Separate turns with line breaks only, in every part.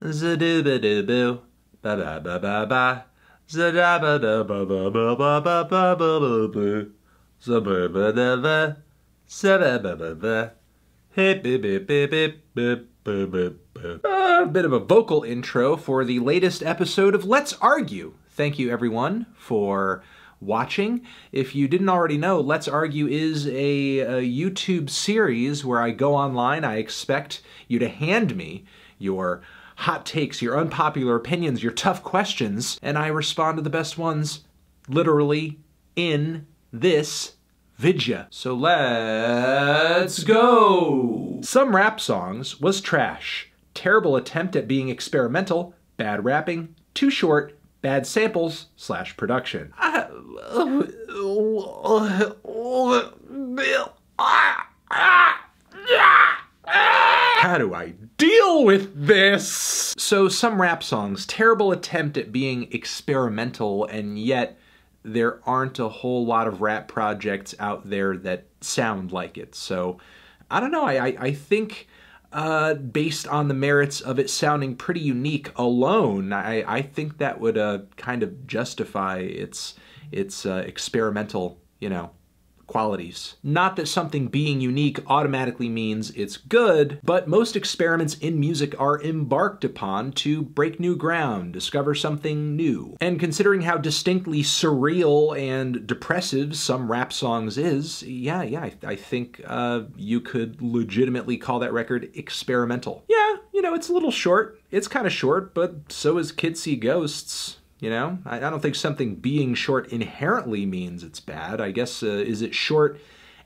Zadoo-ba-doo-boo, ba-ba-ba-ba-ba, zada-ba-da-ba-ba-ba-ba-ba-ba-ba-boo, za-ba-ba-da-ba, za-ba-ba-ba-ba, hip-bip-bip-bip-bip-bip-bip. A bit of a vocal intro for the latest episode of Let's Argue. Thank you, everyone, for watching. If you didn't already know, Let's Argue is a YouTube series where I go online. I expect you to hand me your hot takes, your unpopular opinions, your tough questions, and I respond to the best ones literally in this vidya. So let's go! Some Rap Songs was trash. Terrible attempt at being experimental, bad rapping, too short, bad samples / production. How do I deal with this? So Some Rap Songs, terrible attempt at being experimental, and yet there aren't a whole lot of rap projects out there that sound like it. So I don't know, I think based on the merits of it sounding pretty unique alone, I think that would kind of justify its experimental, qualities. Not that something being unique automatically means it's good, but most experiments in music are embarked upon to break new ground, discover something new. And considering how distinctly surreal and depressive Some Rap Songs is, I think you could legitimately call that record experimental. Yeah, it's a little short. It's kind of short, but so is Kids See Ghosts. I don't think something being short inherently means it's bad. I guess, is it short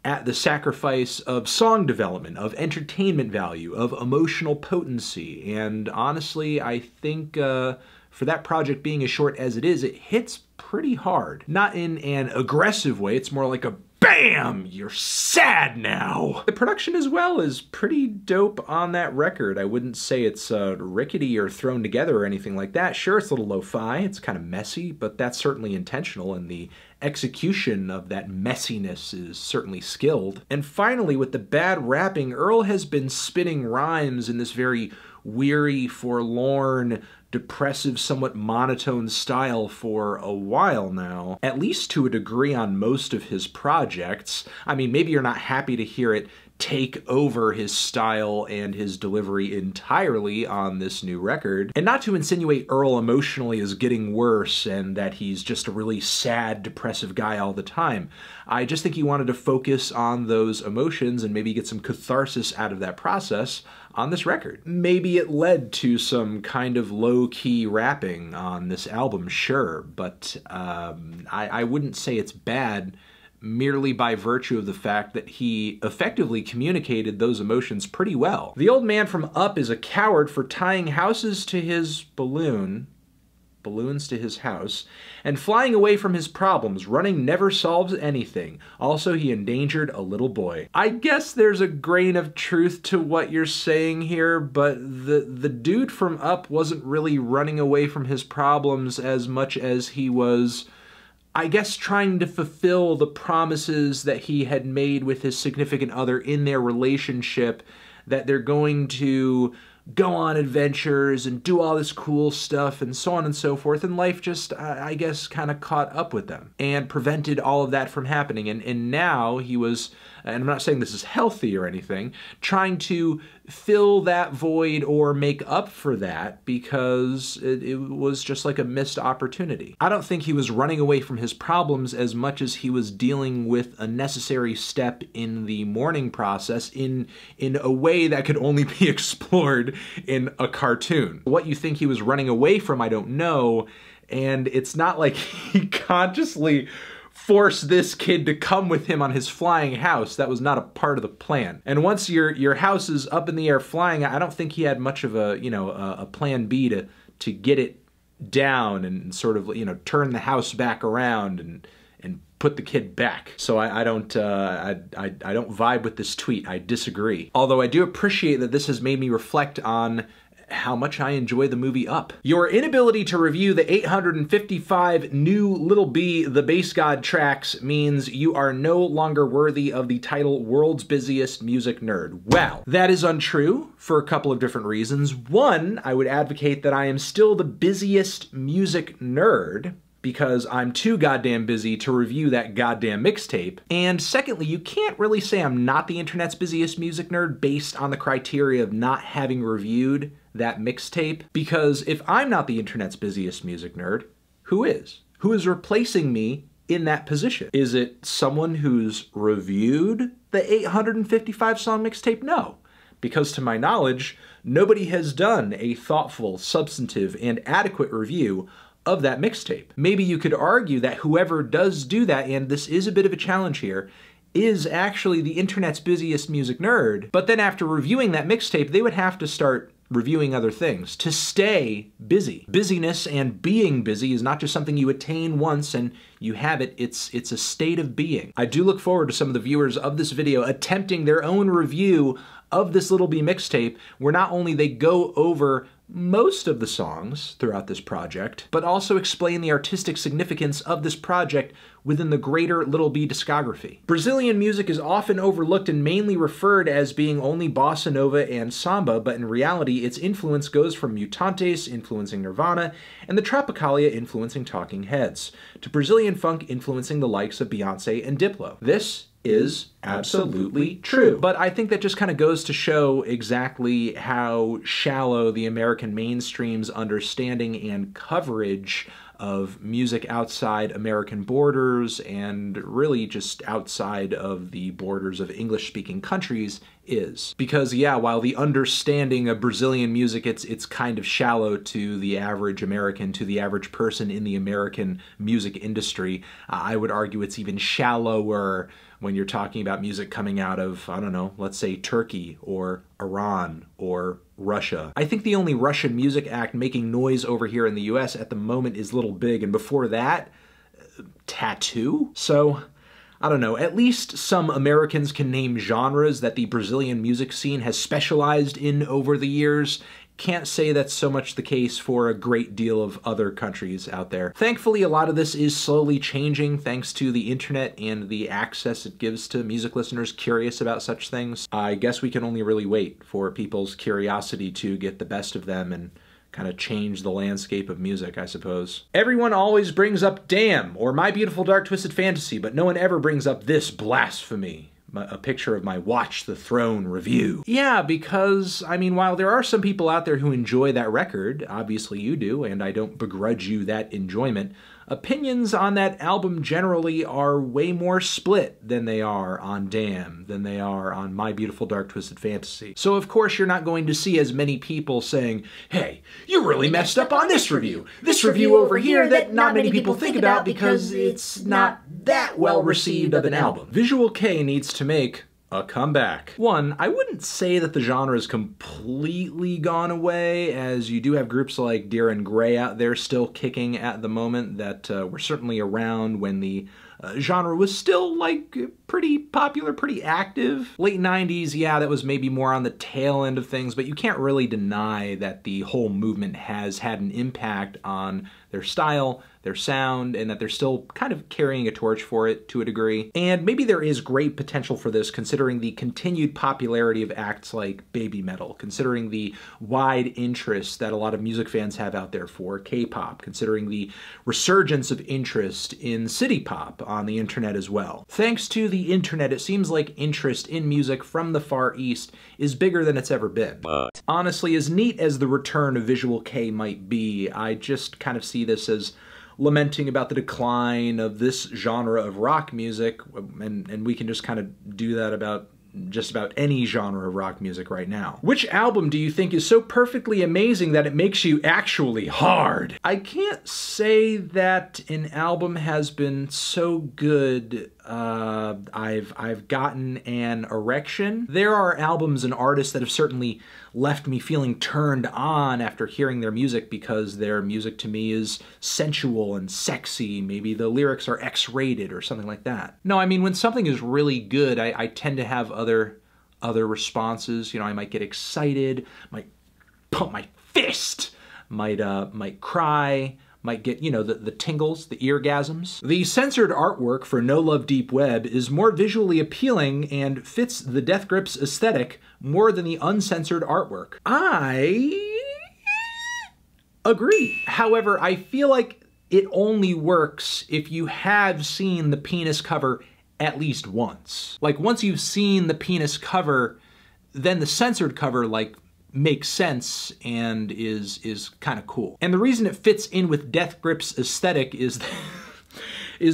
at the sacrifice of song development, of entertainment value, of emotional potency? And honestly, I think for that project being as short as it is, it hits pretty hard. Not in an aggressive way, it's more like a BAM! You're sad now! The production as well is pretty dope on that record. I wouldn't say it's rickety or thrown together or anything like that. Sure, it's a little lo-fi, it's kind of messy, but that's certainly intentional, and the execution of that messiness is certainly skilled. And finally, with the bad rapping, Earl has been spitting rhymes in this very weary, forlorn, depressive, somewhat monotone style for a while now, at least to a degree on most of his projects. I mean, maybe you're not happy to hear it take over his style and his delivery entirely on this new record. And not to insinuate Earl emotionally is getting worse and that he's just a really sad, depressive guy all the time. I just think he wanted to focus on those emotions and maybe get some catharsis out of that process on this record. Maybe it led to some kind of low-key rapping on this album, sure, but I wouldn't say it's bad merely by virtue of the fact that he effectively communicated those emotions pretty well. The old man from Up is a coward for tying balloons to his house, and flying away from his problems. Running never solves anything. Also, he endangered a little boy. I guess there's a grain of truth to what you're saying here, but the dude from Up wasn't really running away from his problems as much as he was, I guess, trying to fulfill the promises that he had made with his significant other in their relationship, that they're going to go on adventures and do all this cool stuff and so on and so forth, and life just, I guess, kind of caught up with them and prevented all of that from happening. And now he was, and I'm not saying this is healthy or anything, trying to fill that void or make up for that because it was just like a missed opportunity. I don't think he was running away from his problems as much as he was dealing with a necessary step in the mourning process in a way that could only be explored in a cartoon. What you think he was running away from, I don't know, and it's not like he consciously force this kid to come with him on his flying house. That was not a part of the plan. And once your house is up in the air flying, I don't think he had much of a, a plan B to get it down and sort of, turn the house back around and put the kid back. So I don't vibe with this tweet. I disagree. Although I do appreciate that this has made me reflect on how much I enjoy the movie Up. Your inability to review the 855 new Little B the Bass God tracks means you are no longer worthy of the title World's Busiest Music Nerd. Well, that is untrue for a couple of different reasons. One, I would advocate that I am still the busiest music nerd, because I'm too goddamn busy to review that goddamn mixtape. And secondly, you can't really say I'm not the internet's busiest music nerd based on the criteria of not having reviewed that mixtape, because if I'm not the internet's busiest music nerd, who is? Who is replacing me in that position? Is it someone who's reviewed the 855 song mixtape? No. Because to my knowledge, nobody has done a thoughtful, substantive, and adequate review of that mixtape. Maybe you could argue that whoever does do that, and this is a bit of a challenge here, is actually the internet's busiest music nerd, but then after reviewing that mixtape, they would have to start reviewing other things to stay busy. Busyness and being busy is not just something you attain once and you have it, it's a state of being. I do look forward to some of the viewers of this video attempting their own review of this Little B mixtape, where not only they go over most of the songs throughout this project, but also explain the artistic significance of this project within the greater Little B discography. Brazilian music is often overlooked and mainly referred as being only bossa nova and samba, but in reality its influence goes from Mutantes influencing Nirvana and the Tropicalia influencing Talking Heads, to Brazilian funk influencing the likes of Beyoncé and Diplo. This is absolutely true. But I think that just kind of goes to show exactly how shallow the American mainstream's understanding and coverage of music outside American borders and really just outside of the borders of English-speaking countries is. Because yeah, while the understanding of Brazilian music, it's kind of shallow to the average American, to the average person in the American music industry, I would argue it's even shallower when you're talking about music coming out of, I don't know, let's say Turkey or Iran or Russia. I think the only Russian music act making noise over here in the US at the moment is Little Big, and before that, Tattoo? So, I don't know, at least some Americans can name genres that the Brazilian music scene has specialized in over the years. Can't say that's so much the case for a great deal of other countries out there. Thankfully, a lot of this is slowly changing thanks to the internet and the access it gives to music listeners curious about such things. I guess we can only really wait for people's curiosity to get the best of them and kind of change the landscape of music, I suppose. Everyone always brings up Damn or My Beautiful Dark Twisted Fantasy, but no one ever brings up this blasphemy. A picture of my Watch the Throne review. Yeah, because, I mean, while there are some people out there who enjoy that record, obviously you do, and I don't begrudge you that enjoyment, opinions on that album generally are way more split than they are on Damn, than they are on My Beautiful Dark Twisted Fantasy. So of course you're not going to see as many people saying, hey, you really messed up on this review. This review over here that not many people think about because it's not that well received of an album. Visual Kei needs to make a comeback. One, I wouldn't say that the genre is completely gone away, as you do have groups like Dir en Grey out there still kicking at the moment that were certainly around when the genre was still, like, pretty popular, pretty active. Late 90s, yeah, that was maybe more on the tail end of things, but you can't really deny that the whole movement has had an impact on their style, their sound, and that they're still kind of carrying a torch for it to a degree. And maybe there is great potential for this considering the continued popularity of acts like Baby Metal, considering the wide interest that a lot of music fans have out there for K-pop, considering the resurgence of interest in city pop on the internet as well. Thanks to the internet, it seems like interest in music from the Far East is bigger than it's ever been. Honestly, as neat as the return of Visual Kei might be, I just kind of see this as lamenting about the decline of this genre of rock music, and we can just kind of do that about just about any genre of rock music right now. Which album do you think is so perfectly amazing that it makes you actually hard? I can't say that an album has been so good I've gotten an erection. There are albums and artists that have certainly left me feeling turned on after hearing their music because their music to me is sensual and sexy. Maybe the lyrics are X-rated or something like that. No, I mean, when something is really good, I tend to have other responses. You know, I might get excited, might pump my fist, might cry, might get, you know, the tingles, the eargasms. The censored artwork for No Love Deep Web is more visually appealing and fits the Death Grips aesthetic more than the uncensored artwork. I agree. However, I feel like it only works if you have seen the penis cover at least once. Like, once you've seen the penis cover, then the censored cover, like, makes sense and is kind of cool. And the reason it fits in with Death Grips aesthetic is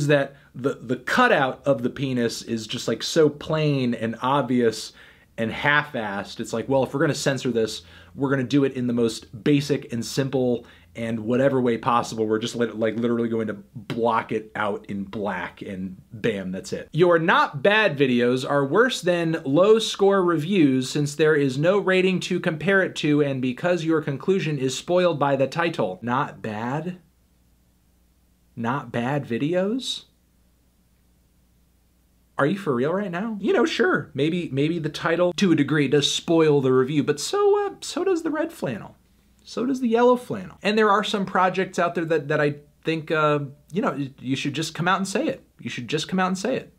that the cutout of the penis is just like so plain and obvious and half-assed. It's like, well, if we're gonna censor this, we're gonna do it in the most basic and simple and whatever way possible. We're just like literally going to block it out in black and bam, that's it. Your not bad videos are worse than low score reviews since there is no rating to compare it to and because your conclusion is spoiled by the title. Not bad? Not bad videos? Are you for real right now? You know, sure, maybe the title to a degree does spoil the review, but so does the red flannel. So does the yellow flannel. And there are some projects out there that I think, you know, you should just come out and say it. You should just come out and say it.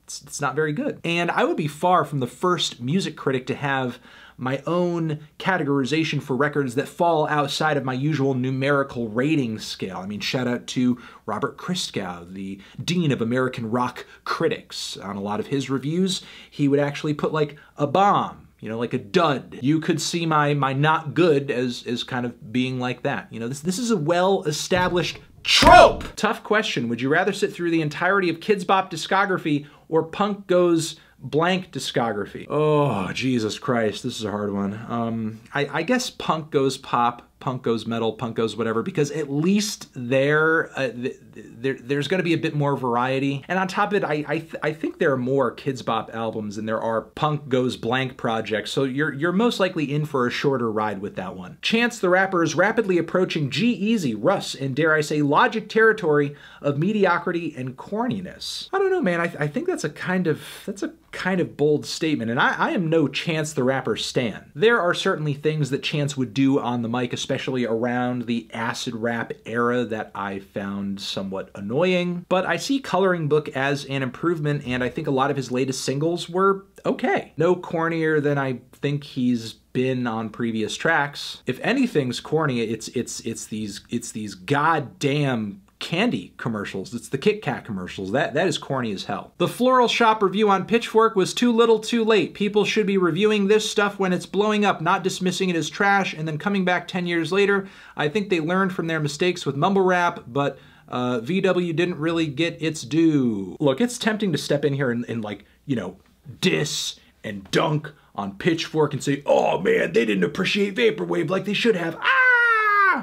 It's not very good. And I would be far from the first music critic to have my own categorization for records that fall outside of my usual numerical rating scale. I mean, shout out to Robert Christgau, the Dean of American Rock Critics. On a lot of his reviews, he would actually put like a bomb, you know, like a dud. You could see my not good as kind of being like that. You know, this is a well-established trope. Tough question. Would you rather sit through the entirety of Kidz Bop discography or Punk Goes Blank discography? Oh, Jesus Christ, this is a hard one. I guess Punk Goes Pop, Punk Goes Metal, Punk Goes whatever, because at least there's going to be a bit more variety. And on top of it, I think there are more Kidz Bop albums than there are Punk Goes Blank projects, so you're most likely in for a shorter ride with that one. Chance the Rapper is rapidly approaching G-Eazy, Russ, and dare I say Logic territory of mediocrity and corniness. I don't know, man. I think that's a kind of bold statement, and I am no Chance the Rapper stan. There are certainly things that Chance would do on the mic, especially around the acid rap era, that I found somewhat annoying, but I see Coloring Book as an improvement, and I think a lot of his latest singles were okay. No cornier than I think he's been on previous tracks. If anything's corny, it's these goddamn candy commercials. It's the Kit Kat commercials. That is corny as hell. The Floral Shop review on Pitchfork was too little too late. People should be reviewing this stuff when it's blowing up, not dismissing it as trash and then coming back 10 years later. I think they learned from their mistakes with mumble rap, but VW didn't really get its due. Look, it's tempting to step in here and like, you know, diss and dunk on Pitchfork and say, oh man, they didn't appreciate Vaporwave like they should have.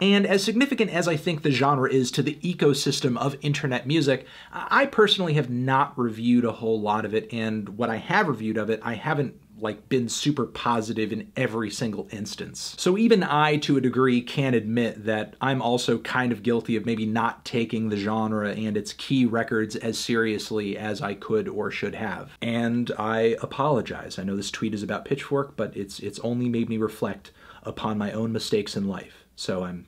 And as significant as I think the genre is to the ecosystem of internet music, I personally have not reviewed a whole lot of it, and what I have reviewed of it, I haven't like been super positive in every single instance. So even I, to a degree, can admit that I'm also kind of guilty of maybe not taking the genre and its key records as seriously as I could or should have. And I apologize. I know this tweet is about Pitchfork, but it's only made me reflect upon my own mistakes in life. So I'm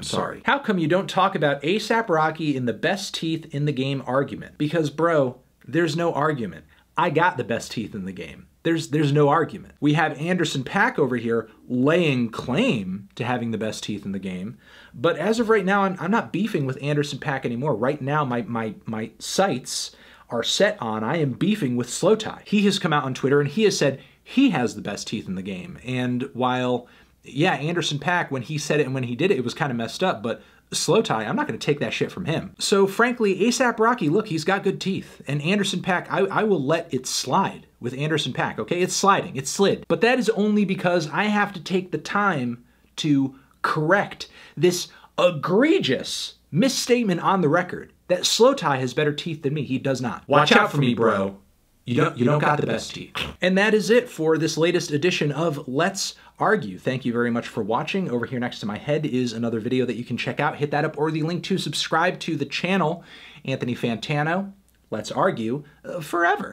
sorry. How come you don't talk about A$AP Rocky in the best teeth in the game argument? Because bro, there's no argument. I got the best teeth in the game. There's no argument. We have Anderson .Paak over here laying claim to having the best teeth in the game, but as of right now, I'm not beefing with Anderson .Paak anymore. Right now, my sights are set on, I am beefing with Slowthai. He has come out on Twitter and he has said he has the best teeth in the game. And while, yeah, Anderson .Paak, when he said it and when he did it, it was kind of messed up, but Slowthai, I'm not going to take that shit from him. So frankly, A$AP Rocky, look, he's got good teeth. And Anderson .Paak, I will let it slide with Anderson .Paak, okay? It's sliding, it's slid. But that is only because I have to take the time to correct this egregious misstatement on the record that Slowthai has better teeth than me. He does not. Watch out for me, bro. You don't got the best teeth. And that is it for this latest edition of Let's Argue. Thank you very much for watching. Over here next to my head is another video that you can check out. Hit that up or the link to subscribe to the channel. Anthony Fantano, Let's Argue forever.